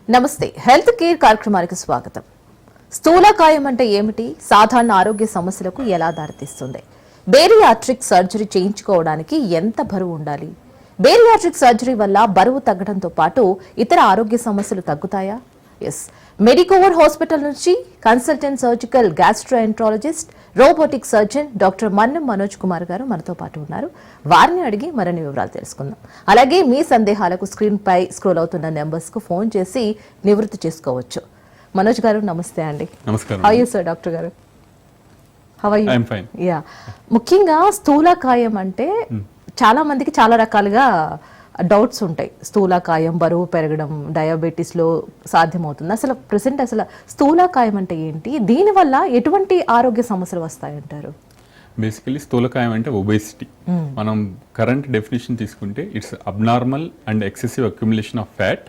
నమస్తే, health care కార్యక్రమానికి స్వాగతం. స్థూలకాయం అంటే ఏమిటి? సాధారణ ఆరోగ్య సమస్యలకు ఎలా దారితీస్తుంది? బేరియాట్రిక్ సర్జరీ చేయించుకోవడానికి ఎంత బరువు ఉండాలి? బేరియాట్రిక్ సర్జరీ వల్ల బరువు తగ్గడంతో పాటు ఇతర ఆరోగ్య సమస్యలు తగ్గుతాయా? ఎస్, మెడికోవర్ హాస్పిటల్ నుంచి consultant surgical gastroenterologist, robotic surgeon doctor Mannam Manoj Kumar గారు మనతో పాటు ఉన్నారు. వారిని అడిగి మరిన్ని వివరాలు తెలుసుకుందాం. అలాగే మీ సందేహాలకు స్క్రీన్ పై స్క్రోల్ అవుతున్న నెంబర్స్ కు ఫోన్ చేసి నివృత్తి చేసుకోవచ్చు. మనోజ్ గారు నమస్తే అండి. నమస్కారం. How are you sir? Doctor గారు how are you? I am fine. Yeah, ముఖ్యంగా స్థూలకాయం అంటే చాలా మందికి చాలా రకాలుగా డౌట్స్ ఉంటాయి. స్థూలకాయం, బరువు పెరగడం, డయాబెటీస్ లో సాధ్యమవుతుంది. అసలు ప్రెసెంట్ అసలు స్థూలకాయం అంటే ఏంటి? దీనివల్ల ఎటువంటి ఆరోగ్య సమస్యలు వస్తాయంటారు? బేసికలీ స్థూలకాయం అంటే ఒబేసిటీ. మనం కరెంట్ డెఫినేషన్ తీసుకుంటే it's abnormal and excessive accumulation of fat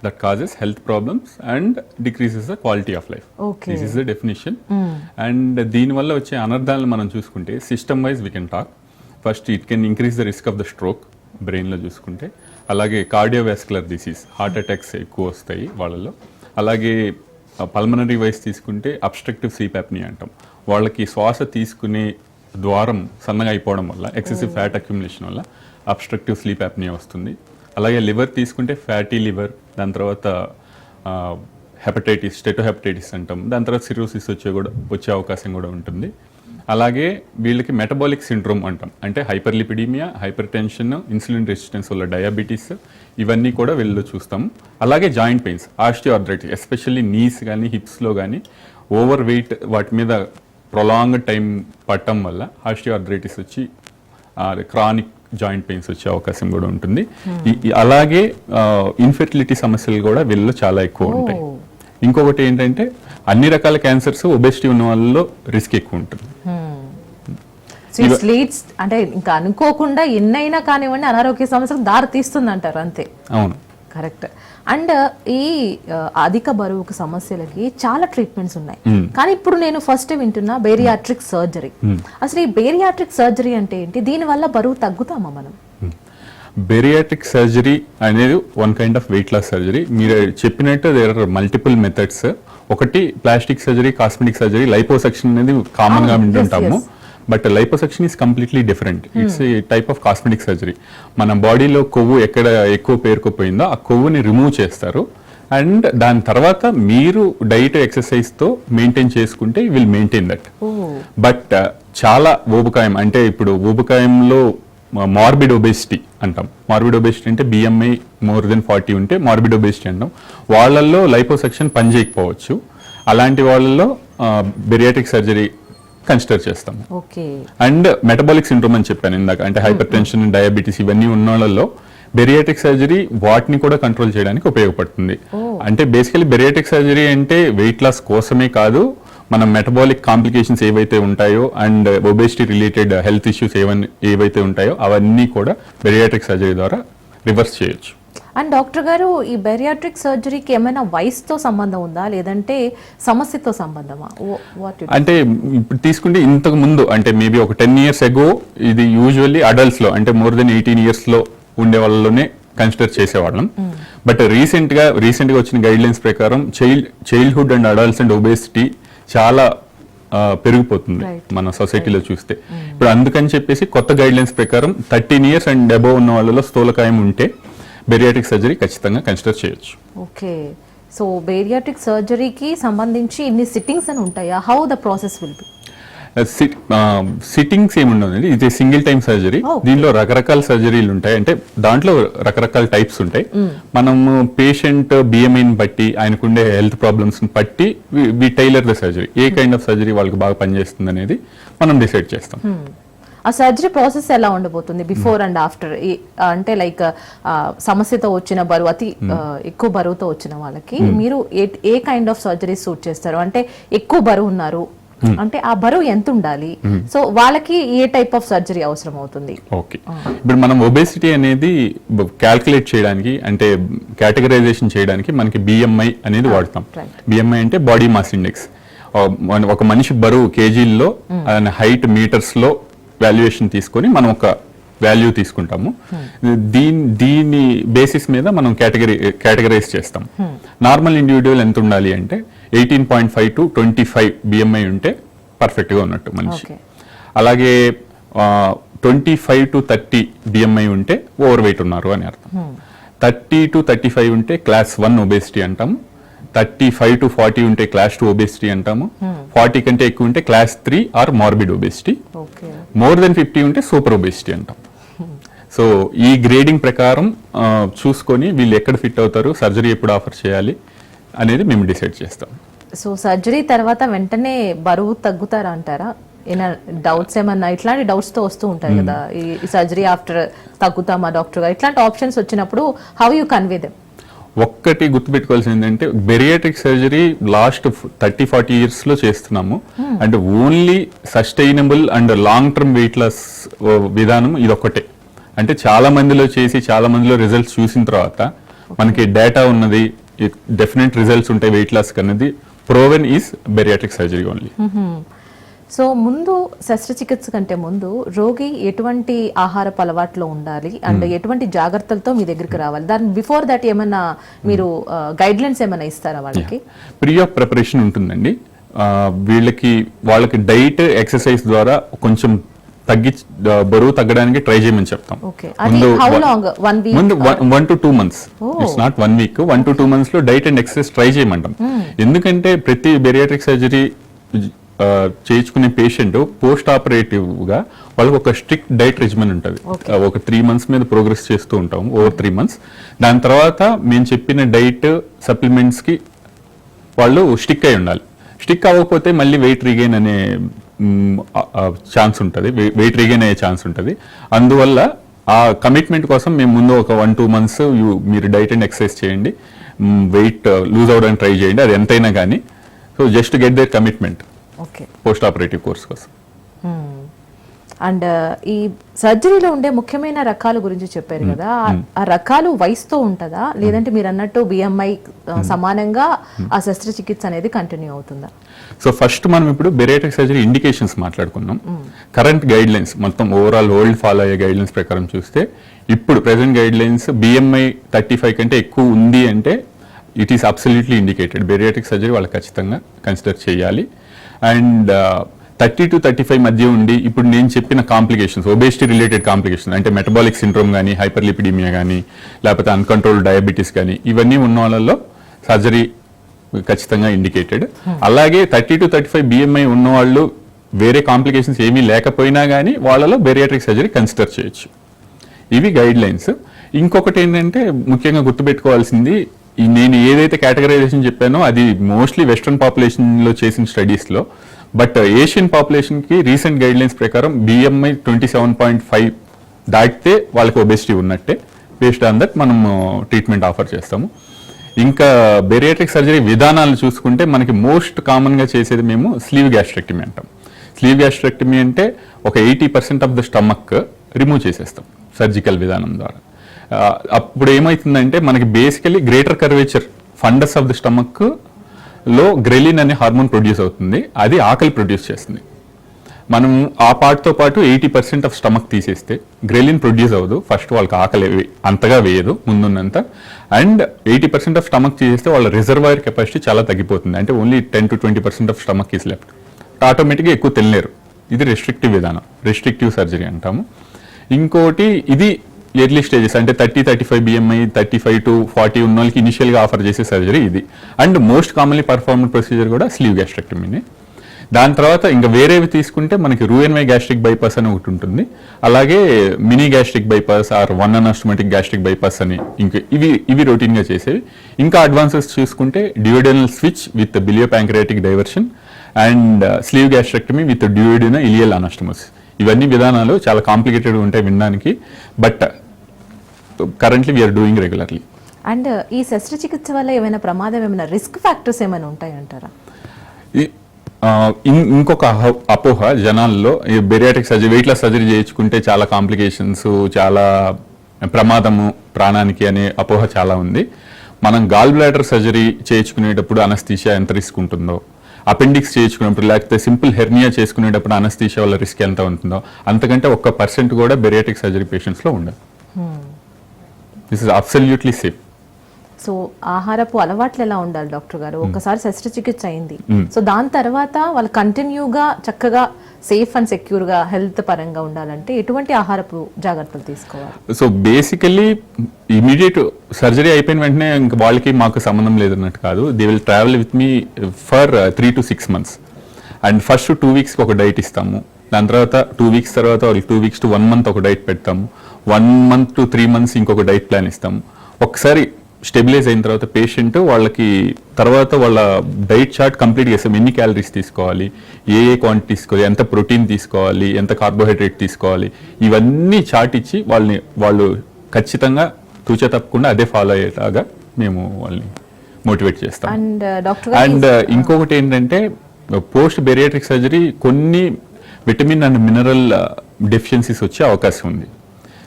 that causes health problems and decreases the quality of life. This is the definition. And దీనివల్ల వచ్చే అనర్థాలను మనం చూసుకుంటే system wise we can talk. First it can increase the risk of the stroke బ్రెయిన్లో చూసుకుంటే. అలాగే cardiovascular disease, heart attacks ఎక్కువ వస్తాయి వాళ్ళలో. అలాగే పల్మనరీ వైజ్ తీసుకుంటే అబ్స్ట్రక్టివ్ స్లీప్ అప్నియా అంటాం. వాళ్ళకి శ్వాస తీసుకునే ద్వారం సన్నగా అయిపోవడం వల్ల, ఎక్సెసివ్ ఫ్యాట్ అక్యుములేషన్ వల్ల అబ్స్ట్రక్టివ్ స్లీప్ అప్నియా వస్తుంది. అలాగే లివర్ తీసుకుంటే ఫ్యాటీ లివర్, దాని తర్వాత హెపటైటిస్, స్టెటోహెపటైటిస్ అంటాం. దాని తర్వాత సిరోసిస్ వచ్చే అవకాశం కూడా ఉంటుంది. అలాగే వీళ్ళకి మెటబాలిక్ సిండ్రోమ్ అంటాం. అంటే hyperlipidemia, hypertension, insulin resistance వల్ల డయాబెటీస్, ఇవన్నీ కూడా వీళ్ళలో చూస్తాము. అలాగే joint pains, osteoarthritis, especially knees కానీ హిప్స్లో కానీ ఓవర్ వెయిట్ వాటి మీద ప్రొలాంగ్ టైం పట్టడం వల్ల ఆస్టియోఆర్థరైటిస్ వచ్చి క్రానిక్ జాయింట్ పెయిన్స్ వచ్చే అవకాశం కూడా ఉంటుంది. అలాగే ఇన్ఫెర్టిలిటీ సమస్యలు కూడా వీళ్ళలో చాలా ఎక్కువ ఉంటాయి. ఇంకొకటి ఏంటంటే అన్ని రకాల క్యాన్సర్స్ ఒబెసిటీ ఉన్న వాళ్ళలో రిస్క్ ఎక్కువ ఉంటుంది. అంటే ఇంకా అనుకోకుండా ఎన్నైనా కానివ్వండి అనారోగ్య సమస్యలకు దారి తీస్తుంది అంటారు, అంతే? అవును, కరెక్ట్. అండ్ ఈ అధిక బరువుకు సమస్యలకి చాలా ట్రీట్మెంట్స్ ఉన్నాయి. కానీ ఇప్పుడు నేను ఫస్ట్ వింటున్నా బేరియాట్రిక్ సర్జరీ. అసలు ఈ బేరియాట్రిక్ సర్జరీ అంటే ఏంటి? దీని వల్ల బరువు తగ్గుతామా మనం? బేరియాట్రిక్ సర్జరీ అనేది one kind of weight loss surgery. మీరు చెప్పినట్టు దేర్ ఆర్ మల్టిపుల్ మెథడ్స్. ఒకటి plastic surgery, cosmetic surgery, liposuction అనేది కామన్ గా వింటుంటాము. But liposuction is completely different. It's a type of cosmetic surgery. మన బాడీలో కొవ్వు ఎక్కడ ఎక్కువ పేరుకుపోయిందో ఆ కొవ్వుని రిమూవ్ చేస్తారు. అండ్ దాని తర్వాత మీరు డైట్ ఎక్సర్సైజ్ తో మెయింటైన్ చేసుకుంటే విల్ మెయింటైన్ దట్. బట్ చాలా ఊబకాయం, అంటే ఇప్పుడు ఊబకాయంలో మార్బిడ్ ఒబేసిటీ అంటాం. మార్బిడ్ ఒబేసిటీ అంటే బిఎంఐ మోర్ దెన్ 40 ఉంటే మార్బిడ్ ఒబేసిటీ అంటాం. వాళ్ళల్లో లైపోసెక్షన్ పనిచేయకపోవచ్చు. అలాంటి వాళ్ళల్లో బెరియాట్రిక్ సర్జరీ కన్సిడర్ చేస్తాం. అండ్ మెటబాలిక్ సిండ్రోమ్ అని చెప్పాను ఇందాక, అంటే హైపర్ టెన్షన్, డయాబెటీస్ ఇవన్నీ ఉన్న వాళ్ళలో బెరియాట్రిక్ సర్జరీ వాటిని కూడా కంట్రోల్ చేయడానికి ఉపయోగపడుతుంది. అంటే బేసికలీ బెరియాట్రిక్ సర్జరీ అంటే వెయిట్ లాస్ కోసమే కాదు, మన మెటబాలిక్ కాంప్లికేషన్స్ ఏవైతే ఉంటాయో and obesity related health issues ఏవైతే ఉంటాయో అవన్నీ కూడా బెరియాట్రిక్ సర్జరీ ద్వారా రివర్స్ చేయొచ్చు. అండ్ డాక్టర్ గారు, ఈ బెరియాట్రిక్ సర్జరీకి ఏమైనా వయసుతో సంబంధం ఉందా, లేదంటే సమస్యతో సంబంధమా? అంటే ఇప్పుడు తీసుకుంటే ఇంతకు ముందు, అంటే మేబీ ఒక 10 years అగో ఇది యూజువల్లీ అడల్ట్స్ లో, అంటే మోర్ దెన్ 18 years లో ఉండే వాళ్ళలోనే కన్సిడర్ చేసేవాళ్ళం. బట్ రీసెంట్ గా వచ్చిన గైడ్ లైన్స్ ప్రకారం childhood and adults and obesity చాలా పెరిగిపోతుంది మన సొసైటీలో చూస్తే. ఇప్పుడు అందుకని చెప్పేసి కొత్త గైడ్ లైన్స్ ప్రకారం 13 years అండ్ అబోవ్ ఉన్న వాళ్ళలో స్థూలకాయం ఉంటే బెరియాట్రిక్ సర్జరీ ఖచ్చితంగా కన్సిడర్ చేయొచ్చు. ఓకే, సో బేరియాట్రిక్ సర్జరీకి సంబంధించి ఇన్ని సిట్టింగ్స్ అని ఉంటాయా? How the process will be? Sittings ఏముండదండి, ఇది సింగిల్ టైం సర్జరీ. దీనిలో రకరకాల సర్జరీలు ఉంటాయి, అంటే దాంట్లో రకరకాల టైప్స్ ఉంటాయి. మనము పేషెంట్ బిఎంఐని బట్టి, ఆయనకుండే హెల్త్ ప్రాబ్లమ్స్ బట్టి we tailor the surgery. A kind of surgery వాళ్ళకి బాగా పనిచేస్తుంది అనేది మనం డిసైడ్ చేస్తాం. ఆ సర్జరీ ప్రాసెస్ ఎలా ఉండబోతుంది బిఫోర్ అండ్ ఆఫ్టర్? అంటే లైక్ సమస్యతో వచ్చిన బరువు, అతి ఎక్కువ బరువుతో వచ్చిన వాళ్ళకి మీరు ఏ కైండ్ ఆఫ్ సర్జరీ సూట్ చేస్తారు? అంటే ఎక్కువ బరువు ఉన్నారు అంటే ఆ బరువు ఎంత ఉండాలి? సో వాళ్ళకి ఏ టైప్ ఆఫ్ సర్జరీ అవసరం అవుతుంది? ఓకే, ఇప్పుడు మనం ఒబేసిటీ అనేది క్యాల్కులేట్ చేయడానికి, అంటే కేటగరైజేషన్ చేయడానికి మనకి బిఎంఐ అనేది వాడతాం. బిఎంఐ అంటే బాడీ మాస్ ఇండెక్స్. ఒక మనిషి బరువు కేజీల్లో, హైట్ మీటర్స్ లో వాల్యుయేషన్ తీసుకొని మనం ఒక వాల్యూ తీసుకుంటాము. దీని బేసిస్ మీద మనం కేటగరైజ్ చేస్తాం. నార్మల్ ఇండివిజువల్ ఎంత ఉండాలి అంటే 18.5 to 25 BMI ఉంటే పర్ఫెక్ట్గా ఉన్నట్టు మనిషి. అలాగే 25 to 30 BMI ఉంటే ఓవర్ వెయిట్ ఉన్నారు అని అర్థం. 30 to 35 ఉంటే క్లాస్ 1 ఒబేసిటీ అంటాము. 35 to 40 ఉంటే క్లాస్ 2 ఒబేసిటీ అంటాము. 40 కంటే ఎక్కువ ఉంటే class 3 or morbid obesity. More than 50 ఉంటే సూపర్ ఒబేసిటీ అంటాం. సో ఈ గ్రేడింగ్ ప్రకారం చూసుకొని వీళ్ళు ఎక్కడ ఫిట్ అవుతారు, సర్జరీ ఎప్పుడు ఆఫర్ చేయాలి అనేది మేము డిసైడ్ చేస్తాం. సో సర్జరీ తర్వాత వెంటనే బరువు తగ్గుతారా అంటారా? డౌట్స్ ఏమన్నా ఇట్లాంటి డౌట్స్ తో వస్తూ ఉంటాయి కదా, ఈ సర్జరీ ఆఫ్టర్ తగ్గుతామా డాక్టర్ గారు, ఇట్లాంటి ఆప్షన్స్ వచ్చినప్పుడు హౌ యూ కన్వే దెమ్? ఒక్కటి గుర్తుపెట్టుకోవాల్సింది ఏంటంటే బెరియాట్రిక్ సర్జరీ లాస్ట్ 30-40 years లో చేస్తున్నాము. అంటే only sustainable and long term weight loss విధానం ఇదొక్కటే. అంటే చాలా మందిలో చేసి చాలా మందిలో రిజల్ట్స్ చూసిన తర్వాత మనకి డేటా ఉన్నది, డెఫినెట్ రిజల్ట్స్ ఉంటాయి వెయిట్ లాస్ అనేది proven is bariatric surgery only. So ముందు శస్త్రచికిత్స కంటే ముందు రోగి ఎటువంటి ఆహారపు అలవాట్లో ఉండాలి అండ్ ఎటువంటి జాగ్రత్తలతో మీ దగ్గరికి రావాలి, దాని బిఫోర్ దట్ ఏమన్నా మీరు గైడ్ లైన్స్ ఏమైనా ఇస్తారా వాళ్ళకి? ప్రీ ఆఫ్ ప్రిపరేషన్ ఉంటుందండి. వాళ్ళకి డైట్ ఎక్సర్సైజ్ ద్వారా కొంచెం బరువు తగ్గడానికి ట్రై చేయమని చెప్తాం. ముందు 1 to 2 months, it's not 1 week, 1 to 2 months లో డైట్ అండ్ ఎక్సర్సైజ్ ట్రై చేయమంటాం. ఎందుకంటే ప్రతి బెరియాట్రిక్ సర్జరీ చేయించుకునే పేషెంట్ పోస్ట్ ఆపరేటివ్ గా వాళ్ళకి ఒక స్ట్రిక్ట్ డైట్ రెజిమెన్ ఉంటుంది. ఒక 3 months మీద ప్రోగ్రెస్ చేస్తూ ఉంటాం, ఓవర్ 3 months. దాని తర్వాత మేము చెప్పిన డైట్ సప్లిమెంట్స్ కి వాళ్ళు స్టిక్ అయి ఉండాలి. స్టిక్ అవ్వకపోతే మళ్ళీ వెయిట్ రీగెయిన్ అనే ఛాన్స్ ఉంటుంది, వెయిట్ రీగెయిన్ అయ్యే ఛాన్స్ ఉంటుంది. అందువల్ల ఆ కమిట్మెంట్ కోసం మేము ముందు ఒక 1-2 months మీరు డైట్ అండ్ ఎక్సర్సైజ్ చేయండి, వెయిట్ లూజ్ అవ్వడానికి ట్రై చేయండి, అది ఎంతైనా కానీ. So just get their commitment post operative course కోసం. అండ్ ఈ సర్జరీలో ఉండే ముఖ్యమైన రకాల గురించి చెప్పారు కదా, ఆ రకాలు వయసుతో ఉంటుందా లేదంటే మీరు అన్నట్టు BMI సమానంగా ఆ శస్త్రచికిత్స అనేది కంటిన్యూ అవుతుందా? సో ఫస్ట్ మనం ఇప్పుడు బెరియాట్రిక్ సర్జరీ ఇండికేషన్స్ మాట్లాడుకున్నాం. కరెంట్ గైడ్ లైన్స్ మొత్తం ఓవరాల్ వరల్డ్ ఫాలో అయ్యే గైడ్ లైన్స్ ప్రకారం చూస్తే ఇప్పుడు ప్రెసెంట్ గైడ్ లైన్స్ BMI 35 కంటే ఎక్కువ ఉంది అంటే it is absolutely indicated, bariatric surgery వాళ్ళకి ఖచ్చితంగా కన్సిడర్ చేయాలి. అండ్ 30 to 35 మధ్య ఉండి ఇప్పుడు నేను చెప్పిన కాంప్లికేషన్స్, ఒబేసిటీ రిలేటెడ్ కాంప్లికేషన్స్ అంటే మెటబాలిక్ సిండ్రోమ్ కానీ, హైపర్లిపిడిమియా కానీ, లేకపోతే అన్కంట్రోల్డ్ డయాబెటీస్ కానీ, ఇవన్నీ ఉన్న వాళ్ళలో సర్జరీ ఖచ్చితంగా ఇండికేటెడ్. అలాగే 30 to 35 BMI ఉన్న వాళ్ళు వేరే కాంప్లికేషన్స్ ఏమీ లేకపోయినా కానీ వాళ్ళలో బెరియాట్రిక్ సర్జరీ కన్సిడర్ చేయొచ్చు. ఇవి గైడ్ లైన్స్. ఇంకొకటి ఏంటంటే ముఖ్యంగా గుర్తుపెట్టుకోవాల్సింది, నేను ఏదైతే కేటగరైజేషన్ చెప్పానో అది మోస్ట్లీ వెస్ట్రన్ పాపులేషన్లో చేసిన స్టడీస్లో, బట్ ఏషియన్ పాపులేషన్కి రీసెంట్ గైడ్ లైన్స్ ప్రకారం BMI 27.5 దాటితే వాళ్ళకి ఒబేసిటీ ఉన్నట్టే. బేస్డ్ ఆన్ దట్ మనం ట్రీట్మెంట్ ఆఫర్ చేస్తాము. ఇంకా బెరియాట్రిక్ సర్జరీ విధానాలు చూసుకుంటే మనకి మోస్ట్ కామన్గా చేసేది మేము స్లీవ్ గ్యాస్ట్రెక్టమీ అంటాం. స్లీవ్ గ్యాస్ట్రెక్టమీ అంటే ఒక 80% ఆఫ్ ద స్టమక్ రిమూవ్ చేసేస్తాం సర్జికల్ విధానం ద్వారా. అప్పుడు ఏమవుతుందంటే మనకి basically greater curvature fundus of the stomach లో గ్రెలిన్ అనే హార్మోన్ ప్రొడ్యూస్ అవుతుంది, అది ఆకలి ప్రొడ్యూస్ చేస్తుంది. మనం ఆ పార్ట్తో పాటు 80% ఆఫ్ స్టమక్ తీసేస్తే గ్రెలిన్ ప్రొడ్యూస్ అవ్వదు, ఫస్ట్ వాళ్ళకి ఆకలి అంతగా వేయదు ముందున్నంత. అండ్ 80% ఆఫ్ స్టమక్ తీసేస్తే వాళ్ళ రిజర్వాయర్ కెపాసిటీ చాలా తగ్గిపోతుంది, అంటే only 10 to 20% of stomach is left. ఆటోమేటిక్గా ఎక్కువ తినలేరు. ఇది రెస్ట్రిక్టివ్ విధానం, రెస్ట్రిక్టివ్ సర్జరీ అంటాము. ఇంకోటి ఇది ఎర్లీ స్టేజెస్ అంటే 30-35 BMI 35 to 40 ఉన్న వాళ్ళకి ఇనిషియల్గా ఆఫర్ చేసే సర్జరీ ఇది. And most commonly performed procedure కూడా స్లీవ్ గ్యాస్ట్రెక్టమీనే. దాని తర్వాత ఇంకా వేరేవి తీసుకుంటే మనకి రూఎన్వై గ్యాస్ట్రిక్ బైపాస్ అని ఒకటి ఉంటుంది, అలాగే mini gastric bypass or 1 anastomotic gastric bypass అని, ఇంకా ఇవి రొటీన్గా చేసేవి. ఇంకా అడ్వాన్సెస్ చూసుకుంటే duodenal switch with bilio pancreatic diversion and sleeve gastrectomy with duodenal ileal anastomosis. ఇవన్నీ విధానాలు చాలా కాంప్లికేటెడ్ ఉంటాయి వినడానికి, but currently we are doing regularly. And ఈ శస్త్రచికిత్స వల్ల ఏమైనా ప్రమాదం, ఏమైనా రిస్క్ ఫ్యాక్టర్స్ ఏమైనా ఉంటాయంటారా? ఇంకొక అపోహ జనాల్లో, bariatric surgery weight loss surgery చేయించుకుంటే చాలా కాంప్లికేషన్స్, చాలా ప్రమాదము ప్రాణానికి అనే అపోహ చాలా ఉంది. మనం గాల్ బ్లాడర్ సర్జరీ చేయించుకునేటప్పుడు అనస్థీషియా ఎంత రిస్క్ ఉంటుందో, అపెండిక్స్ చేయించుకున్నప్పుడు లేకపోతే సింపుల్ హెర్నియా చేసుకునేటప్పుడు అనస్థీషియా వల్ల రిస్క్ ఎంత ఉంటుందో అంతకంటే 1% కూడా బెరియాటిక్ సర్జరీ పేషెంట్స్లో ఉండదు. This is absolutely safe. So ఆహారపు అలవాట్లు ఎలా ఉండాలి డాక్టర్ గారు? ఒకసారి శస్త్రచికిత్స అయింది, సో దాని తర్వాత వాళ్ళు కంటిన్యూగా చక్కగా సేఫ్ అండ్ సెక్యూర్ గా హెల్త్ పరంగా ఉండాలంటే ఎటువంటి ఆహారపు జాగ్రత్తలు తీసుకోవాలి? సో బేసికల్లీ ఇమీడియట్ సర్జరీ అయిపోయిన వెంటనే ఇంకా వాళ్ళకి మాకు సంబంధం లేదన్నట్టు కాదు. They will travel with me for 3 to 6 months. And first 2 weeks ఒక డైట్ ఇస్తాము. దాని తర్వాత 2 weeks తర్వాత వాళ్ళకి 2 weeks to 1 month ఒక డైట్ పెడతాము. 1 month to 3 months ఇంకొక డైట్ ప్లాన్ ఇస్తాము. ఒకసారి స్టెబిలైజ్ అయిన తర్వాత పేషెంట్ వాళ్ళకి తర్వాత వాళ్ళ డైట్ చార్ట్ కంప్లీట్ చేస్తాం. ఎన్ని క్యాలరీస్ తీసుకోవాలి, ఏ క్వాంటిటీ తీసుకోవాలి, ఎంత ప్రోటీన్ తీసుకోవాలి, ఎంత కార్బోహైడ్రేట్ తీసుకోవాలి, ఇవన్నీ చార్ట్ ఇచ్చి వాళ్ళు ఖచ్చితంగా తూచా తప్పకుండా అదే ఫాలో అయ్యేలాగా మేము వాళ్ళని మోటివేట్ చేస్తాం. అండ్ ఇంకొకటి ఏంటంటే పోస్ట్ బెరియాట్రిక్ సర్జరీ కొన్ని విటమిన్ అండ్ మినరల్ డెఫిషియన్సీస్ వచ్చే అవకాశం ఉంది.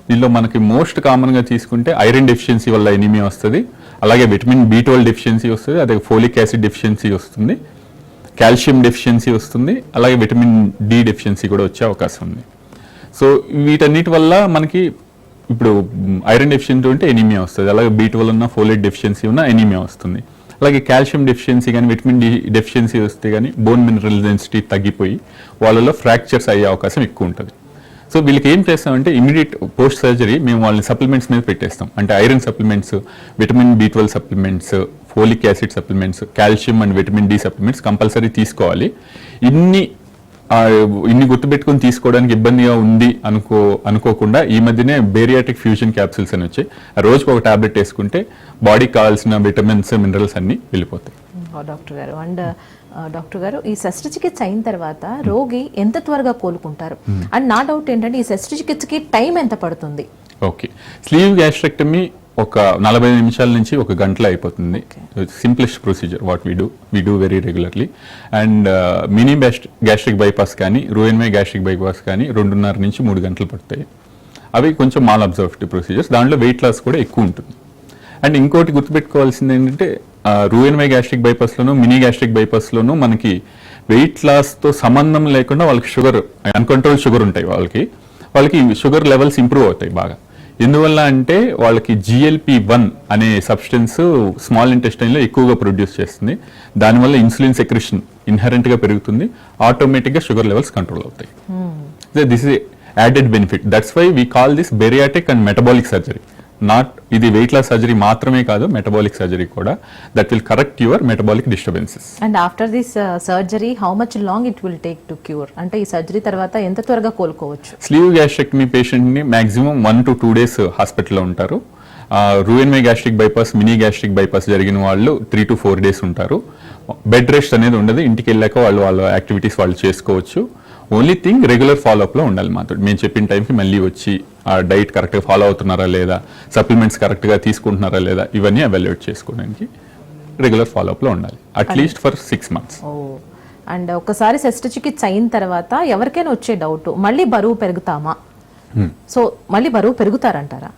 దీనిలో మనకి మోస్ట్ కామన్గా తీసుకుంటే ఐరన్ డెఫిషియన్సీ వల్ల ఎనీమియా వస్తుంది, అలాగే విటమిన్ B12 డెఫిషియన్సీ వస్తుంది, అదే ఫోలిక్ యాసిడ్ డెఫిషియన్సీ వస్తుంది, కాల్షియం డెఫిషియన్సీ వస్తుంది, అలాగే విటమిన్ D డెఫిషియన్సీ కూడా వచ్చే అవకాశం ఉంది. సో వీటన్నిటి వల్ల మనకి ఇప్పుడు ఐరన్ డెఫిషియన్సీ ఉంటే ఎనీమియా వస్తుంది, అలాగే B12 ఉన్న ఫోలేట్ డెఫిషియన్సీ ఉన్న ఎనీమియా వస్తుంది, అలాగే కాల్షియం డెఫిషియన్సీ కానీ విటమిన్ D డెఫిషియన్సీ వస్తే కానీ బోన్ మినరల్ డెన్సిటీ తగ్గిపోయి వాళ్ళలో ఫ్రాక్చర్స్ అయ్యే అవకాశం ఎక్కువ ఉంటుంది. సో వీళ్ళకి ఏం చేస్తామంటే ఇమీడియట్ పోస్ట్ సర్జరీ మేము వాళ్ళని సప్లిమెంట్స్ మీద పెట్టేస్తాం. అంటే iron supplements, vitamin B12 supplements, folic acid supplements, calcium and vitamin D supplements compulsory తీసుకోవాలి. ఇన్ని గుర్తుపెట్టుకుని తీసుకోవడానికి ఇబ్బందిగా ఉంది అనుకోకుండా ఈ మధ్యనే బేరియాటిక్ ఫ్యూజన్ క్యాప్సిల్స్ అని వచ్చాయి. రోజుకు ఒక టాబ్లెట్ వేసుకుంటే బాడీకి కావాల్సిన విటమిన్స్ మినరల్స్ అన్ని వెళ్ళిపోతాయి. డాక్టర్ గారు అండ్ డాక్టర్ గారు ఈ శస్త్రచికిత్స అయిన తర్వాత రోగి ఎంత త్వరగా కోలుకుంటారు? అండ్ నా డౌట్ ఏంటంటే ఈ శస్త్రచికిత్సకి టైం ఎంత పడుతుంది? ఓకే, స్లీవ్ గ్యాస్ట్రెక్టమీ ఒక 45 నిమిషాల నుంచి 1 గంటలో అయిపోతుంది. Simplest procedure what we do very regularly. And mini gastric bypass కానీ రూయన్వే గ్యాస్ట్రిక్ బైపాస్ కానీ 2.5 నుంచి 3 గంటలు పడతాయి. అవి కొంచెం మాల్ అబ్జర్వేటివ్ ప్రొసీజర్స్, దాంట్లో వెయిట్ లాస్ కూడా ఎక్కువ ఉంటుంది. అండ్ ఇంకోటి గుర్తుపెట్టుకోవాల్సింది ఏంటంటే రూయన్వే గ్యాస్ట్రిక్ బైపాస్లోను మినీ గ్యాస్ట్రిక్ బైపాస్లోను మనకి వెయిట్ లాస్తో సంబంధం లేకుండా వాళ్ళకి షుగర్, అన్కంట్రోల్ షుగర్ ఉంటాయి. వాళ్ళకి షుగర్ లెవెల్స్ ఇంప్రూవ్ అవుతాయి బాగా. ఎందువల్ల అంటే వాళ్ళకి GLP-1 అనే సబ్స్టెన్స్ స్మాల్ ఇంటెస్టైన్లో ఎక్కువగా ప్రొడ్యూస్ చేస్తుంది. దానివల్ల ఇన్సులిన్ సెక్రెషన్ ఇన్హరెంట్గా పెరుగుతుంది, ఆటోమేటిక్గా షుగర్ లెవెల్స్ కంట్రోల్ అవుతాయి. This is added benefit. That's why we call this bariatric and metabolic surgery. ఇది వెయిట్ లాస్ సర్జరీ మాత్రమే కాదు, మెటబాలిక్ సర్జరీ కూడా. That will correct your metabolic disturbances. And after this surgery how much long it will take to cure? అంటే ఈ సర్జరీ తర్వాత ఎంత త్వరగా కోలుకోవచ్చు? స్లీవ్ గ్యాస్ట్రెక్టమీ పేషెంట్ ని మాక్సిమం 1 to 2 days హాస్పిటల్లో ఉంటారు. Roux en Y gastric bypass, mini gastric bypass జరిగిన వాళ్ళు 3 to 4 days ఉంటారు. బెడ్ రెస్ట్ అనేది ఉండదు. ఇంటికి వెళ్ళాక వాళ్ళ యాక్టివిటీస్ వాళ్ళు చేసుకోవచ్చు. ఓన్లీ థింగ్ రెగ్యులర్ ఫాలోఅప్లో ఉండాలి మాతో. మేము చెప్పిన టైంకి మళ్ళీ వచ్చి ఆ డైట్ కరెక్ట్గా ఫాలో అవుతున్నారా లేదా, సప్లిమెంట్స్ కరెక్ట్గా తీసుకుంటున్నారా లేదా, ఇవన్నీ ఎవాల్యుయేట్ చేసుకోవడానికి రెగ్యులర్ ఫాలోఅప్లో ఉండాలి అట్లీస్ట్ ఫర్ 6 months. అండ్ ఒకసారి శస్త్రచికిత్స అయిన తర్వాత ఎవరికైనా వచ్చే డౌట్, మళ్ళీ బరువు పెరుగుతామా? సో మళ్ళీ బరువు పెరుగుతారంటారా?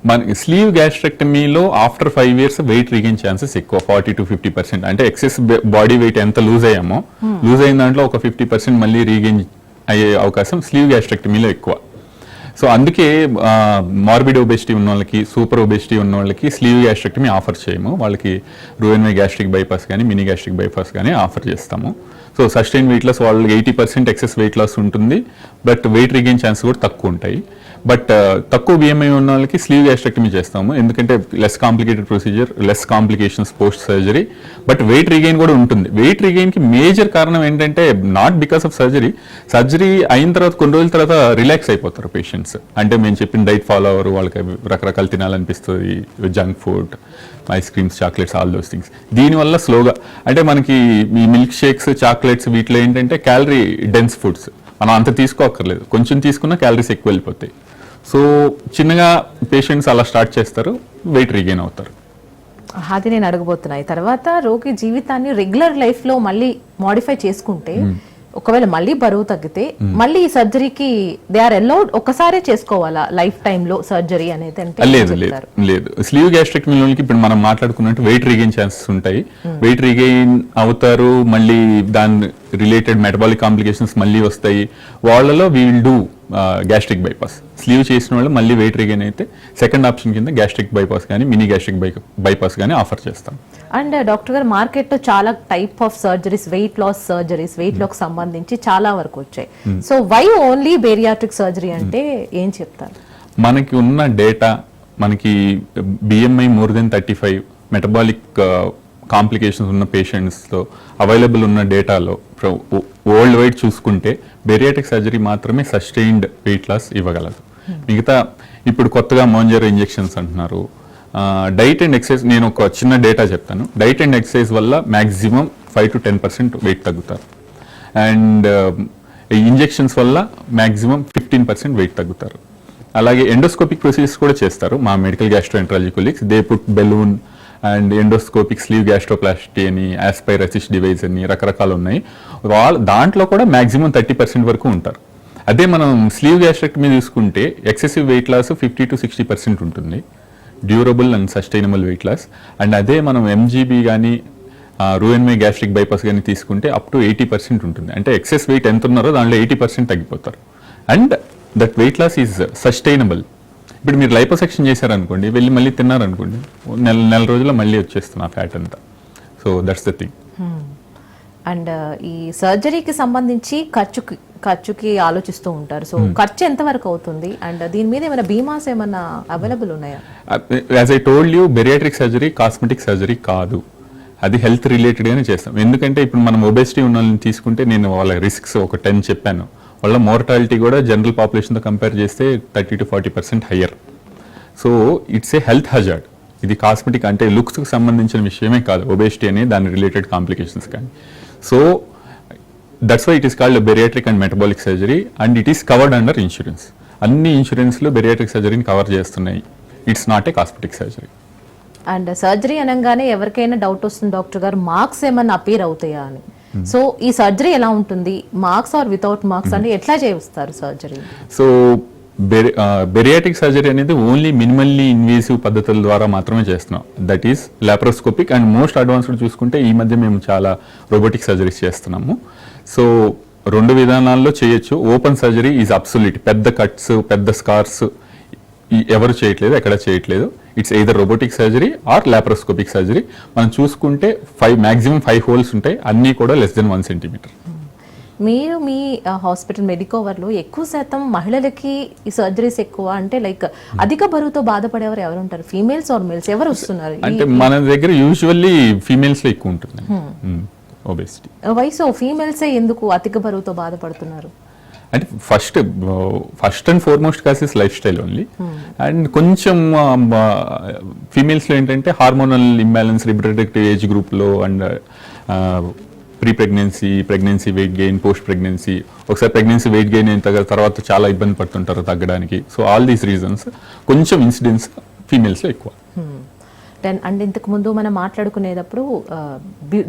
మన స్లీవ్ గ్యాస్ట్రెక్టమీలో after 5 years weight regain chances ఎక్కువ, 40 to 50%. అంటే ఎక్సెస్ బాడీ వెయిట్ ఎంత లూజ్ అయ్యామో, లూజ్ అయిన దాంట్లో ఒక 50% మళ్ళీ రీగెయిన్ అయ్యే అవకాశం స్లీవ్ గ్యాస్ట్రెక్టమీలో ఎక్కువ. సో అందుకే మార్బిడ్ ఒబెసిటీ ఉన్న వాళ్ళకి, సూపర్ ఒబెసిటీ ఉన్న వాళ్ళకి స్లీవ్ గ్యాస్ట్రెక్టమీ ఆఫర్ చేయము. వాళ్ళకి రూయన్వే గ్యాస్ట్రిక్ బైపాస్ కానీ మినీ గ్యాస్ట్రిక్ బైపాస్ కానీ ఆఫర్ చేస్తాము. సో సస్టైన్ వెయిట్ లాస్ వాళ్ళకి 80% ఎక్సెస్ వెయిట్ లాస్ ఉంటుంది, బట్ వెయిట్ రీగెయిన్ ఛాన్స్ కూడా తక్కువ ఉంటాయి. బట్ తక్కువ BMI ఉన్న వాళ్ళకి స్లీవ్ గ్యాస్ట్రెక్టమీ చేస్తాము, ఎందుకంటే less complicated procedure, less complications post surgery, but weight regain కూడా ఉంటుంది. వెయిట్ రీగెయిన్కి మేజర్ కారణం ఏంటంటే నాట్ బికాస్ ఆఫ్ సర్జరీ అయిన తర్వాత కొన్ని రోజుల తర్వాత రిలాక్స్ అయిపోతారు పేషెంట్స్. అంటే మేము చెప్పిన డైట్ ఫాలో అవ్వరు, వాళ్ళకి రకరకాలు తినాలనిపిస్తుంది, junk food, ice creams, chocolates, all those things. దీనివల్ల స్లోగా అంటే మనకి ఈ మిల్క్ షేక్స్, చాక్లెట్స్ వీటిలో ఏంటంటే క్యాలరీ డెన్స్ ఫుడ్స్, మనం అంత తీసుకోక్కర్లేదు, కొంచెం తీసుకున్న క్యాలరీస్ ఎక్కువ వెళ్ళిపోతాయి. సో చిన్నగా పేషెంట్స్ అలా స్టార్ట్ చేస్తారు, వెయిట్ రీగెయిన్ అవుతారు. అది నేను అడగబోతున్నాయి. తర్వాత రోగి జీవితాన్ని రెగ్యులర్ లైఫ్లో మళ్ళీ మాడిఫై చేసుకుంటే ఒకవేళ మళ్ళీ బరువు తగ్గితే మళ్ళీ ఈ సర్జరీకి దే ఆర్ అలౌడ్ ఒకసారే చేసుకోవాలా లైఫ్ టైమ్ లో సర్జరీ అనేది అంటే లేదు లేదు లేదు స్లీవ్ గ్యాస్ట్రెక్టమీలోకి ఇప్పుడు మనం మాట్లాడుకున్నట్టు వెయిట్ రీగెయిన్ ఛాన్సెస్ ఉంటాయి. వెయిట్ రీగెయిన్ అవుతారు, మళ్ళీ దాని రిలేటెడ్ మెటబాలిక్ కాంప్లికేషన్స్ మళ్ళీ వస్తాయి. వాళ్ళలో we will do gastric bypass. Sleeve చేసిన వాళ్ళు మళ్ళీ వెయిట్ రీగెయిన్ అయితే సెకండ్ ఆప్షన్ కింద గ్యాస్ట్రిక్ బైపాస్ కానీ మినీ గ్యాస్ట్రిక్ బైపాస్ కానీ ఆఫర్ చేస్తాం. అండ్ డాక్టర్ గారు మార్కెట్ లో చాలా type of surgeries, weight loss surgeries, weight loss సంబంధించి చాలా వరకు వచ్చాయి. So why only bariatric surgery అంటే ఏం చెప్తారు? మనకి ఉన్న డేటా, మనకి BMI more than 35 metabolic complications ఉన్న పేషెంట్స్లో అవైలబుల్ ఉన్న డేటాలో వరల్డ్ వైడ్ చూసుకుంటే బేరియాట్రిక్ సర్జరీ మాత్రమే సస్టైన్డ్ వెయిట్ లాస్ ఇవ్వగలదు. మిగతా ఇప్పుడు కొత్తగా మోంజెరో ఇంజెక్షన్స్ అంటున్నారు. డైట్ అండ్ ఎక్సర్సైజ్, నేను ఒక చిన్న డేటా చెప్తాను. డైట్ అండ్ ఎక్సర్సైజ్ వల్ల మ్యాక్సిమం 5 to 10% వెయిట్ తగ్గుతారు. అండ్ ఇంజెక్షన్స్ వల్ల మ్యాక్సిమం 15% వెయిట్ తగ్గుతారు. అలాగే ఎండోస్కోపిక్ ప్రొసీజర్స్ కూడా చేస్తారు మా medical gastroenterology colleagues. They put balloon and endoscopic slew గ్యాస్ట్రోప్లాస్టీ అని, ఆస్పైర్ అసిస్ట్ డివైస్ అని రకరకాలు ఉన్నాయి. దాంట్లో కూడా మ్యాక్సిమం 30% వరకు ఉంటారు. అదే మనం స్లీవ్ గ్యాస్ట్రెక్టమీ తీసుకుంటే ఎక్సెసివ్ వెయిట్ లాస్ 50 to 60% ఉంటుంది, durable and sustainable weight loss. And అదే మనం ఎంజీబీ కానీ రూఎన్వై గ్యాస్ట్రిక్ బైపాస్ కానీ తీసుకుంటే అప్ టు 80% ఉంటుంది. అంటే ఎక్సెస్ వెయిట్ ఎంత ఉన్నారో దాంట్లో 80% తగ్గిపోతారు. And that weight loss is sustainable. ఇప్పుడు మీరు లైపోసెక్షన్ చేశారనుకోండి, వెళ్ళి మళ్ళీ తిన్నారనుకోండి, నెల రోజుల్లో మళ్ళీ వచ్చేస్తుంది ఆ ఫ్యాట్ అంతా. So that's the thing. And ఈ సర్జరీకి సంబంధించి ఖర్చుకి ఆలోచిస్తూ ఉంటారు. సో ఖర్చు ఎంత వరకు అవుతుంది అండ్ దీని మీద ఏమైనా బీమాస్ ఏమైనా అవైలబుల్ ఉన్నాయా? As I told you, bariatric surgery cosmetic surgery కాదు, అది హెల్త్ రిలేటెడ్గానే చేస్తాం. ఎందుకంటే ఇప్పుడు మనం ఒబెసిటీ ఉన్న వాళ్ళని తీసుకుంటే, నేను వాళ్ళ రిస్క్స్ ఒక 10 చెప్పాను. వాళ్ళ మోర్టాలిటీ కూడా జనరల్ పాపులేషన్తో కంపేర్ చేస్తే 30 to 40% higher. So it's a health hazard. ఇది కాస్మెటిక్ అంటే లుక్స్కి సంబంధించిన విషయమే కాదు, ఒబేసిటీ అనే దాని రిలేటెడ్ కాంప్లికేషన్స్ కానీ. So that's why it is called bariatric and metabolic surgery and it is covered under insurance. అన్ని ఇన్సూరెన్స్లో బెరియాట్రిక్ సర్జరీని కవర్ చేస్తున్నాయి. It's not a cosmetic surgery. And surgery అనగానే ఎవరికైనా డౌట్ వస్తుంది డాక్టర్ గారు, మార్క్స్ ఏమన్నా అపీర్ అవుతాయా అని. సో ఈ సర్జరీ ఎలా ఉంటుంది, మార్క్స్ ఆర్ వితౌట్ మార్క్స్ అంటే ఎట్లా చేస్తారు సర్జరీ? సో బెరియాట్రిక్ సర్జరీ అనేది ఓన్లీ మినిమల్లీ ఇన్వేసివ్ పద్ధతుల ద్వారా మాత్రమే చేస్తున్నాం. That is laparoscopic and most advanced చూసుకుంటే ఈ మధ్య మేము చాలా రోబోటిక్ సర్జరీస్ చేస్తున్నాము. సో 2 విధానాల్లో చేయొచ్చు. Open surgery is absolute. పెద్ద కట్స్, పెద్ద స్కార్స్ ఎవరు చేయట్లేదు, ఎక్కడ చేయట్లేదు. It's either robotic surgery or laparoscopic surgery. మనం చూసుకుంటే మ్యాక్సిమం 5 హోల్స్ ఉంటాయి, అన్నీ కూడా less than 1 centimeter. మీరు మీ హాస్పిటల్ మెడికోవర్లో ఎక్కువ శాతం మహిళలకి ఈ సర్జరీస్ ఎక్కువ అంటే లైక్ అధిక బరువుతో బాధపడేవారు ఎవరు ఉంటారు, ఫీమేల్స్ ఆర్ మేల్స్ ఎవరు వస్తున్నారు? అంటే మన దగ్గర యూజువల్లీ ఫీమేల్స్ లో ఎక్కువ ఉంటుంది ఒబేసిటీ. వయసు ఫీమేల్సే ఎందుకు అధిక బరువుతో బాధపడుతున్నారు? అంటే first and foremost causes lifestyle only. And కొంచెం ఫీమేల్స్లో ఏంటంటే హార్మోనల్ ఇంబ్యాలెన్స్, రిప్రొడక్టివ్ ఏజ్ గ్రూప్లో and pre pregnancy weight gain, post pregnancy, ఒకసారి ప్రెగ్నెన్సీ వెయిట్ గెయిన్ అయిన తర్వాత చాలా ఇబ్బంది పడుతుంటారు తగ్గడానికి. సో ఆల్ దీస్ రీజన్స్ కొంచెం ఇన్సిడెన్స్ ఫీమేల్స్లో ఎక్కువ. అండ్ ఇంతకు ముందు మనం మాట్లాడుకునేటప్పుడు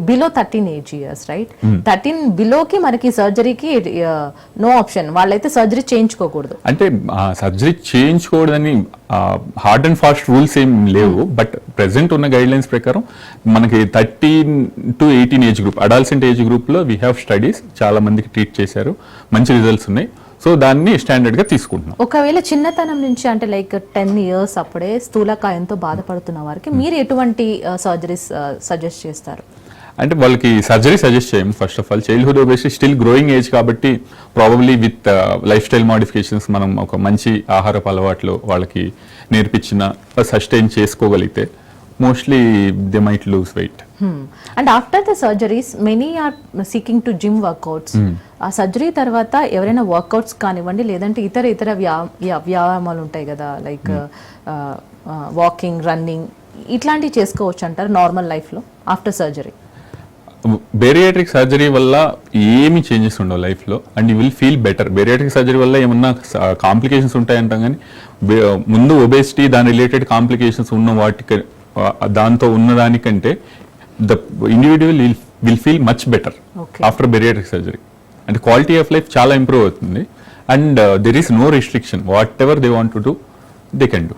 బిలో 13 years రైట్, 13 బిలోకి మనకి సర్జరీకి నో ఆప్షన్, వాళ్ళైతే సర్జరీ చేయించుకోకూడదు. అంటే సర్జరీ చేయించుకోవడని హార్డ్ అండ్ ఫాస్ట్ రూల్స్ ఏం లేవు. బట్ ప్రెసెంట్ ఉన్న గైడ్ లైన్స్ ప్రకారం మనకి 13 to 18 age group, adolescent age గ్రూప్లో వీ హ్యావ్ స్టడీస్, చాలా మందికి ట్రీట్ చేశారు, మంచి రిజల్ట్స్ ఉన్నాయి. సో దాన్ని స్టాండర్డ్ గా తీసుకుంటున్నాం. ఒకవేళ చిన్నతనం నుంచి అంటే లైక్ 10 years అప్పుడే స్థూలకాయంతో బాధపడుతున్న వారికి మీరు ఎటువంటి సర్జరీస్ సజెస్ట్ చేస్తారు? అంటే వాళ్ళకి సర్జరీ సజెస్ట్ చేయము. First of all childhood obesity still growing age కాబట్టి probably with lifestyle modifications మనం ఒక మంచి ఆహారపు అలవాట్లు వాళ్ళకి నేర్పించిన సస్టైన్ చేసుకోగలిగితే mostly they might lose weight. And after the surgeries many are seeking to gym workouts. ఆ సర్జరీ తర్వాత ఎవరైనా వర్కౌట్స్ కానివ్వండి, లేదంటే ఇతర వ్యాయామాలు ఉంటాయి కదా, లైక్ వాకింగ్, రన్నింగ్, ఇట్లాంటివి చేసుకోవచ్చు అంటారు నార్మల్ లైఫ్లో ఆఫ్టర్ సర్జరీ? బేరియాట్రిక్ సర్జరీ వల్ల ఏమి చేంజెస్ ఉండవు లైఫ్లో and you will feel better. Bariatric surgery వల్ల ఏమన్నా కాంప్లికేషన్స్ ఉంటాయంటాం, కానీ ముందు ఒబేసిటీ దాని రిలేటెడ్ కాంప్లికేషన్స్ ఉన్న వాటికి దాంతో ఉన్నదానికంటే the individual will feel much better after bariatric surgery. అంటే క్వాలిటీ ఆఫ్ లైఫ్ చాలా ఇంప్రూవ్ అవుతుంది. And there is no restriction, whatever they want to do they can do.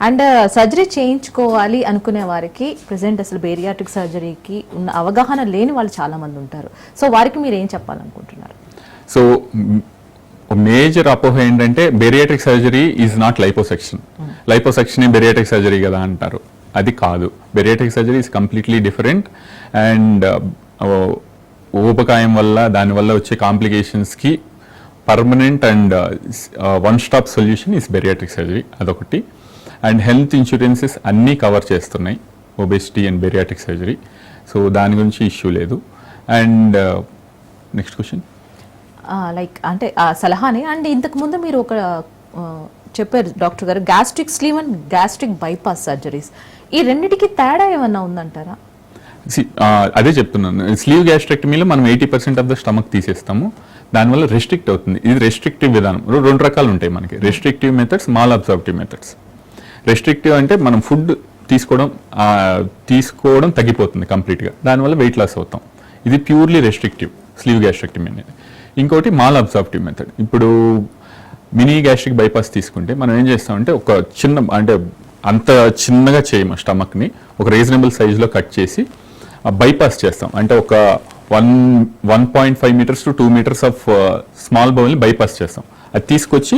And surgery చేయించుకోవాలి అనుకునే వారికి ప్రెసెంట్ అసలు బేరియాట్రిక్ సర్జరీకి ఉన్న అవగాహన లేని వాళ్ళు చాలా మంది ఉంటారు. సో వారికి మీరు ఏం చెప్పాలనుకుంటున్నారు? సో మేజర్ అపోహ ఏంటంటే bariatric surgery is not liposuction. Liposuction bariatric surgery కదా అంటారు. అది కాదు. Bariatric surgery is completely different. And ఊబకాయం వల్ల దానివల్ల వచ్చే కాంప్లికేషన్స్కి permanent and one stop solution is bariatric surgery. అదొకటి. అండ్ హెల్త్ ఇన్సూరెన్సెస్ అన్నీ కవర్ చేస్తున్నాయి obesity and bariatric surgery. So దాని గురించి ఇష్యూ లేదు. అండ్ నెక్స్ట్ క్వశ్చన్ లైక్ అంటే ఆ సలహాని. అండ్ ఇంతకు ముందు మీరు ఒక చెప్పారు డాక్టర్ గారు, gastric sleeve and gastric bypass surgeries, ఈ రెండిటికి తేడా ఏమన్నా ఉందంటారా? అదే చెప్తున్నాను. స్లీవ్ గ్యాస్ట్రెక్టమీలో మనం 80% ఆఫ్ ద స్టమక్ తీసేస్తాము. దానివల్ల రెస్ట్రిక్ట్ అవుతుంది. ఇది రెస్ట్రిక్టివ్ విధానం. రెండు రకాలు ఉంటాయి మనకి, restrictive methods, mall absorptive methods. Restrictive అంటే మనం ఫుడ్ తీసుకోవడం తగ్గిపోతుంది కంప్లీట్గా, దానివల్ల వెయిట్ లాస్ అవుతాం. ఇది ప్యూర్లీ రెస్ట్రిక్టివ్ స్లీవ్ గ్యాస్ట్రెక్టమీ అనేది. ఇంకోటి మాల్ అబ్జార్ప్టివ్ మెథడ్. ఇప్పుడు మినీ గ్యాస్ట్రిక్ బైపాస్ తీసుకుంటే మనం ఏం చేస్తామంటే ఒక చిన్న, అంటే అంత చిన్నగా చేయము స్టమక్ని, ఒక రీజనబుల్ సైజులో కట్ చేసి బైపాస్ చేస్తాం. అంటే ఒక 1.5 meters to 2 meters of small బౌల్ని బైపాస్ చేస్తాం. అది తీసుకొచ్చి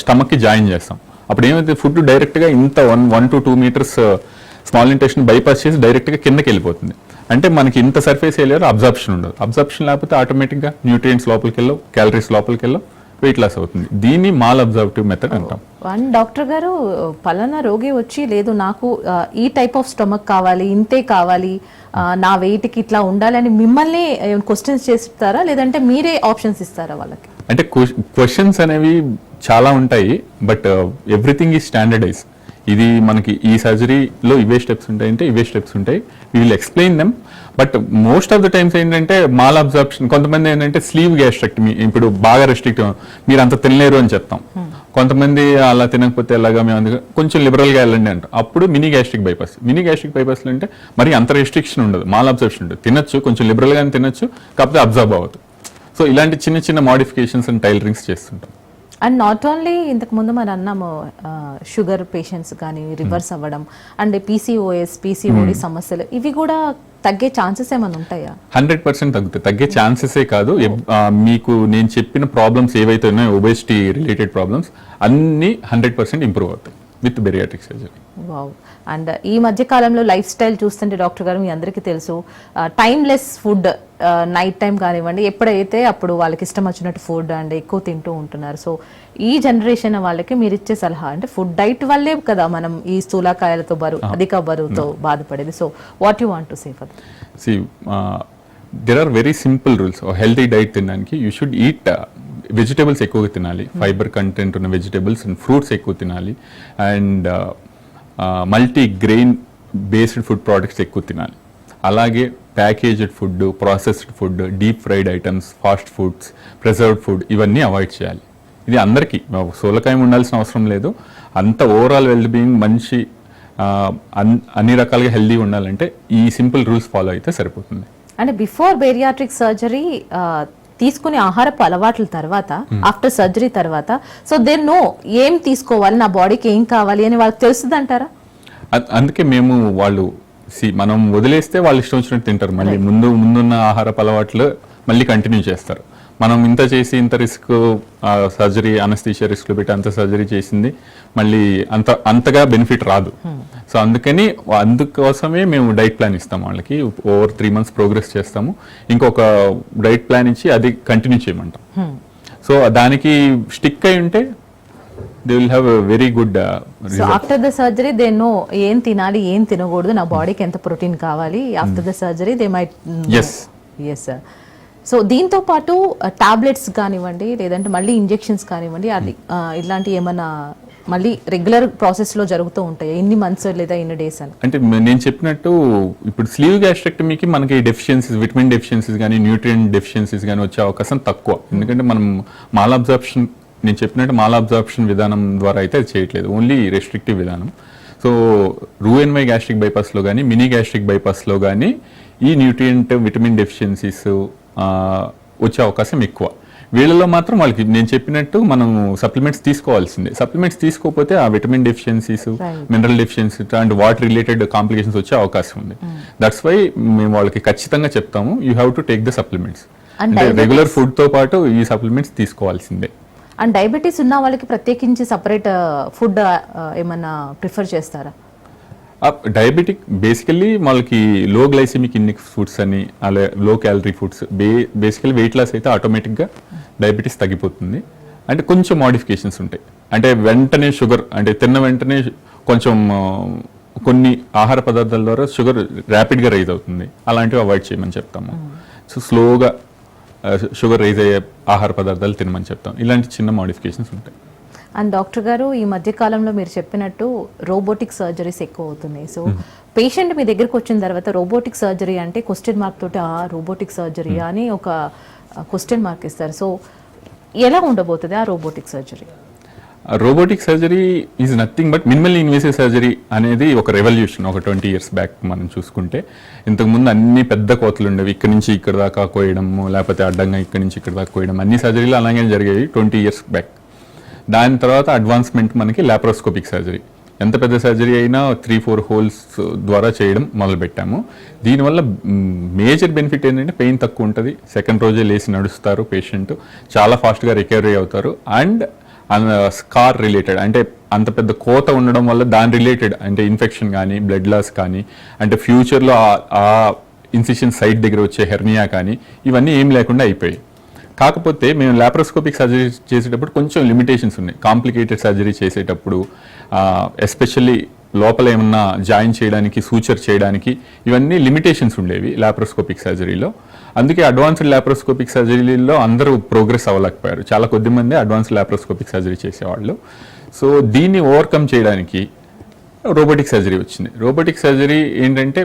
స్టమక్కి జాయిన్ చేస్తాం. అప్పుడు ఏమైతే ఫుడ్ డైరెక్ట్గా ఇంత 1 to 2 meters small intestine bypass చేసి డైరెక్ట్గా కిందకి వెళ్ళిపోతుంది. అంటే మనకి ఇంత సర్ఫేస్ ఏరియాలో అబ్జార్ప్షన్ ఉండదు. అబ్జార్ప్షన్ లేకపోతే ఆటోమేటిక్గా న్యూట్రియంట్స్ లోపలికి వెళ్ళవు, క్యాలరీస్ లోపలికి వెళ్ళవు, వెయిట్ లాస్ అవుతుంది. దీన్ని మాల్ అబ్జార్ప్టివ్ మెథడ్ అంటాం. అండ్ డాక్టర్ గారు, పలానా రోగి వచ్చి లేదు నాకు ఈ టైప్ ఆఫ్ స్టమక్ కావాలి, ఇంతే కావాలి, నా వెయిట్కి ఇట్లా ఉండాలని మిమ్మల్ని క్వశ్చన్స్ చేస్తారా, లేదంటే మీరే ఆప్షన్స్ ఇస్తారా వాళ్ళకి? అంటే క్వశ్చన్స్ అనేవి చాలా ఉంటాయి, బట్ ఎవ్రీథింగ్ ఈజ్ స్టాండర్డైజ్. ఇది మనకి ఈ సర్జరీలో ఇవే స్టెప్స్ ఉంటాయంటే ఇవే స్టెప్స్ ఉంటాయి. We will explain them. But most of the times ఏంటంటే మాల్ అబ్జార్ప్షన్, కొంతమంది ఏంటంటే స్లీవ్ గ్యాస్ట్రెక్టమీ ఇప్పుడు బాగా రెస్ట్రిక్ట్, మీరు అంత తినలేరు అని చెప్తాం. కొంతమంది అలా తినకపోతే ఎలాగా మేము అందుకు కొంచెం లిబరల్గా వెళ్ళండి అంటాం. అప్పుడు mini gastric bypass. Mini gastric బైపాస్లో అంటే మరి అంత రెస్ట్రిక్షన్ ఉండదు, మాల్ అబ్జార్ప్షన్ ఉండదు. తినొచ్చు, కొంచెం లిబరల్గానే తినొచ్చు, కాకపోతే అబ్జర్వ్ అవ్వదు. సో ఇలాంటి చిన్న చిన్న మోడిఫికేషన్స్ అండ్ టైలరింగ్స్ చేస్తుంటాం. అండ్ నాట్ ఓన్లీ ఇంతకు ముందు మనం అన్నాము షుగర్ పేషెంట్స్ కానీ రివర్స్ అవ్వడం, అండ్ పీసీఓఎస్, పీసీఓడి సమస్యలు, ఇవి కూడా తగ్గే ఛాన్సెస్ ఏమైనా ఉంటాయా? 100% తగ్గుతాయి. తగ్గే ఛాన్సెసే కాదు, మీకు నేను చెప్పిన ప్రాబ్లమ్స్ ఏవైతే ఉన్నాయో ఒబెసిటీ రిలేటెడ్ ప్రాబ్లమ్స్ అన్నీ 100% ఇంప్రూవ్ అవుతాయి with bariatric surgery. Wow. And ఈ మధ్య కాలంలో లైఫ్ స్టైల్ చూస్తుంటే డాక్టర్ గారు, మీ అందరికీ తెలుసు, టైమ్లెస్ ఫుడ్, నైట్ టైం కానివ్వండి, ఎప్పుడైతే అప్పుడు వాళ్ళకి ఇష్టం వచ్చినట్టు ఫుడ్ అండ్ ఎక్కువ తింటూ ఉంటున్నారు. సో ఈ జనరేషన్ వాళ్ళకి మీరు ఇచ్చే సలహా, అంటే ఫుడ్ డైట్ వల్లే కదా మనం ఈ స్థూలకాయాలతో అధిక బరువుతో బాధపడేది. So what you want to say for that? See, there are very simple rules. Healthy diet తినడానికి యూ షుడ్ ఈట్ వెజిటేబుల్స్ ఎక్కువగా తినాలి, ఫైబర్ కంటెంట్ ఉన్న వెజిటేబుల్స్ అండ్ ఫ్రూట్స్ ఎక్కువ తినాలి, and multi grain based food products ఎక్కువ తినాలి. అలాగే packaged food, processed food, deep fried items, fast foods, preserved food ఇవన్నీ అవాయిడ్ చేయాలి. ఇది అందరికీ స్థూలకాయం ఉండాల్సిన అవసరం లేదు. అంత ఓవరాల్ వెల్ బీయింగ్ మంచి అన్ని రకాలుగా హెల్దీ ఉండాలంటే ఈ సింపుల్ రూల్స్ ఫాలో అయితే సరిపోతుంది. అంటే బిఫోర్ బేరియాట్రిక్ సర్జరీ తీసుకునే ఆహారపు అలవాట్ల తర్వాత, ఆఫ్టర్ సర్జరీ తర్వాత, సో దే నో ఏం తీసుకోవాలి, నా బాడీకి ఏం కావాలి అని వాళ్ళకి తెలుస్తుంది అంటారా? అందుకే మేము మనం వదిలేస్తే వాళ్ళు ఇష్టం వచ్చినట్టు తింటారు. మళ్ళీ ముందున్న ఆహారపు అలవాట్లు మళ్ళీ కంటిన్యూ చేస్తారు. మనం ఇంత చేసి ఇంత రిస్క్, సర్జరీ అనస్థీషియా రిస్క్లు పెట్టి అంత సర్జరీ చేసింది మళ్ళీ అంతగా బెనిఫిట్ రాదు. సో అందుకోసమే మేము డైట్ ప్లాన్ ఇస్తాం వాళ్ళకి. ఓవర్ 3 months ప్రోగ్రెస్ చేస్తాము, ఇంకొక డైట్ ప్లాన్ ఇచ్చి అది కంటిన్యూ చేయమంటాం. సో దానికి స్టిక్ అయి ఉంటే they will have very good result. After the surgery they know ఏం తినాలి, ఏం తినకూడదు, నా బాడీకి ఎంత ప్రోటీన్ కావాలి. After the surgery they might. Yes sir. So దీంతో పాటు టాబ్లెట్స్ కానివ్వండి, లేదంటే మళ్ళీ ఇంజెక్షన్స్ కానివ్వండి, అది ఇలాంటి ఏమైనా మళ్ళీ రెగ్యులర్ ప్రాసెస్లో జరుగుతూ ఉంటాయి, ఇన్ని మంత్స్ లేదా ఇన్ని డేస్ అని? అంటే నేను చెప్పినట్టు ఇప్పుడు స్లీవ్ గ్యాస్ట్రెక్టమీకి మనకి డెఫిషియన్సీస్, విటమిన్ డెఫిషియన్సీస్ కానీ న్యూట్రియంట్ డెఫిషియన్సీస్ కానీ వచ్చే అవకాశం తక్కువ. ఎందుకంటే మనం మాల్ అబ్జార్ప్షన్, నేను చెప్పినట్టు మాల్ అబ్జార్ప్షన్ విధానం ద్వారా అయితే అది చేయట్లేదు, ఓన్లీ రెస్ట్రిక్టివ్ విధానం. సో రూఎన్వై గ్యాస్ట్రిక్ బైపాస్లో కానీ మినీ గ్యాస్ట్రిక్ బైపాస్లో కానీ ఈ న్యూట్రియంట్, విటమిన్ డెఫిషియన్సీస్ వచ్చే అవకాశం ఎక్కువ. వీళ్ళలో మాత్రం వాళ్ళకి నేను చెప్పినట్టు మనం సప్లిమెంట్స్ తీసుకోవాల్సిందే. సప్లిమెంట్స్ తీసుకోకపోతే ఆ vitamin deficiencies, mineral deficiency and water related complications వచ్చే అవకాశం ఉంది. దట్స్ వై మేము వాళ్ళకి ఖచ్చితంగా చెప్తాము, you have to take the supplements. అంటే రెగ్యులర్ ఫుడ్ తో పాటు ఈ సప్లిమెంట్స్ తీసుకోవాల్సిందే. అండ్ డయాబెటీస్ ఉన్న వాళ్ళకి ప్రత్యేకించి సపరేట్ ఫుడ్ ఏమన్నా ప్రిఫర్ చేస్తారా? డయాబెటిక్ బేసికల్లీ వాళ్ళకి లో గ్లైసెమిక్ ఇండెక్స్ ఫుడ్స్ అని, అలా low calorie foods, basically weight loss అయితే ఆటోమేటిక్గా డయాబెటీస్ తగ్గిపోతుంది. అంటే కొంచెం మోడిఫికేషన్స్ ఉంటాయి. అంటే వెంటనే షుగర్, అంటే తిన్న వెంటనే కొంచెం కొన్ని ఆహార పదార్థాల ద్వారా షుగర్ ర్యాపిడ్గా రైజ్ అవుతుంది, అలాంటివి అవాయిడ్ చేయమని చెప్తాము. సో స్లోగా షుగర్ రైజ్ అయ్యే ఆహార పదార్థాలు తినమని చెప్తాం. ఇలాంటి చిన్న మోడిఫికేషన్స్ ఉంటాయి. అండ్ డాక్టర్ గారు, ఈ మధ్య కాలంలో మీరు చెప్పినట్టు రోబోటిక్ సర్జరీస్ ఎక్కువ అవుతున్నాయి. సో పేషెంట్ మీ దగ్గరకు వచ్చిన తర్వాత రోబోటిక్ సర్జరీ అంటే క్వశ్చన్ మార్క్ తోటి రోబోటిక్ సర్జరీ అని ఒక క్వశ్చన్ మార్క్ ఇస్తారు. సో ఎలా ఉండబోతుంది ఆ robotic surgery? Robotic surgery is nothing but minimal invasive surgery అనేది ఒక రెవల్యూషన్. ఒక 20 years బ్యాక్ మనం చూసుకుంటే, ఇంతకుముందు అన్ని పెద్ద కోతలు ఉండేవి, ఇక్కడ నుంచి ఇక్కడ దాకా కోయడము, లేకపోతే అడ్డంగా ఇక్కడ నుంచి ఇక్కడ దాకా కోయడం, అన్ని సర్జరీలు అలాగే జరిగేవి 20 years బ్యాక్. దాని తర్వాత అడ్వాన్స్మెంట్ మనకి లాప్రోస్కోపిక్ సర్జరీ. ఎంత పెద్ద సర్జరీ అయినా 3-4 holes ద్వారా చేయడం మొదలుపెట్టాము. దీనివల్ల మేజర్ బెనిఫిట్ ఏంటంటే పెయిన్ తక్కువ ఉంటుంది, సెకండ్ రోజే లేచి నడుస్తారు పేషెంట్, చాలా ఫాస్ట్గా రికవరీ అవుతారు. అండ్ స్కార్ రిలేటెడ్, అంటే అంత పెద్ద కోత ఉండడం వల్ల దాని రిలేటెడ్ అంటే ఇన్ఫెక్షన్ కానీ, బ్లడ్ లాస్ కానీ, అంటే ఫ్యూచర్లో ఆ ఇన్సిషన్ సైట్ దగ్గర వచ్చే హెర్నియా కానీ, ఇవన్నీ ఏం లేకుండా అయిపోయాయి. కాకపోతే మేము లాప్రోస్కోపిక్ సర్జరీ చేసేటప్పుడు కొంచెం లిమిటేషన్స్ ఉన్నాయి. కాంప్లికేటెడ్ సర్జరీ చేసేటప్పుడు ఎస్పెషల్లీ లోపల ఏమన్నా జాయిన్ చేయడానికి, సూచర్ చేయడానికి, ఇవన్నీ లిమిటేషన్స్ ఉండేవి లాప్రోస్కోపిక్ సర్జరీలో. అందుకే అడ్వాన్స్డ్ లాప్రోస్కోపిక్ సర్జరీలో అందరూ ప్రోగ్రెస్ అవ్వలేకపోయారు. చాలా కొద్ది మంది అడ్వాన్స్డ్ లాప్రోస్కోపిక్ సర్జరీ చేసేవాళ్ళు. సో దీన్ని ఓవర్కమ్ చేయడానికి రోబోటిక్ సర్జరీ వచ్చింది. రోబోటిక్ సర్జరీ ఏంటంటే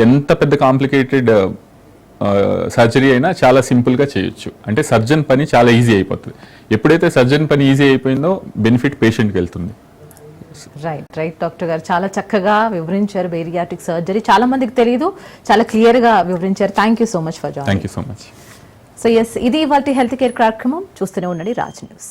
ఎంత పెద్ద కాంప్లికేటెడ్ సర్జరీ అయినా చాలా సింపుల్గా చేయొచ్చు. అంటే సర్జన్ పని చాలా ఈజీ అయిపోతుంది. ఎప్పుడైతే సర్జన్ పని ఈజీ అయిపోయిందో బెనిఫిట్ పేషెంట్కి వెళ్తుంది. రైట్ డాక్టర్ గారు, చాలా చక్కగా వివరించారు బేరియాట్రిక్ సర్జరీ. చాలా మందికి తెలియదు, చాలా క్లియర్గా వివరించారు. Thank you so much for joining. Thank you so much. So yes, ఇది ఇవాల్టి హెల్త్ కేర్ కార్యక్రమం. చూస్తూనే ఉండండి రాజ్ న్యూస్.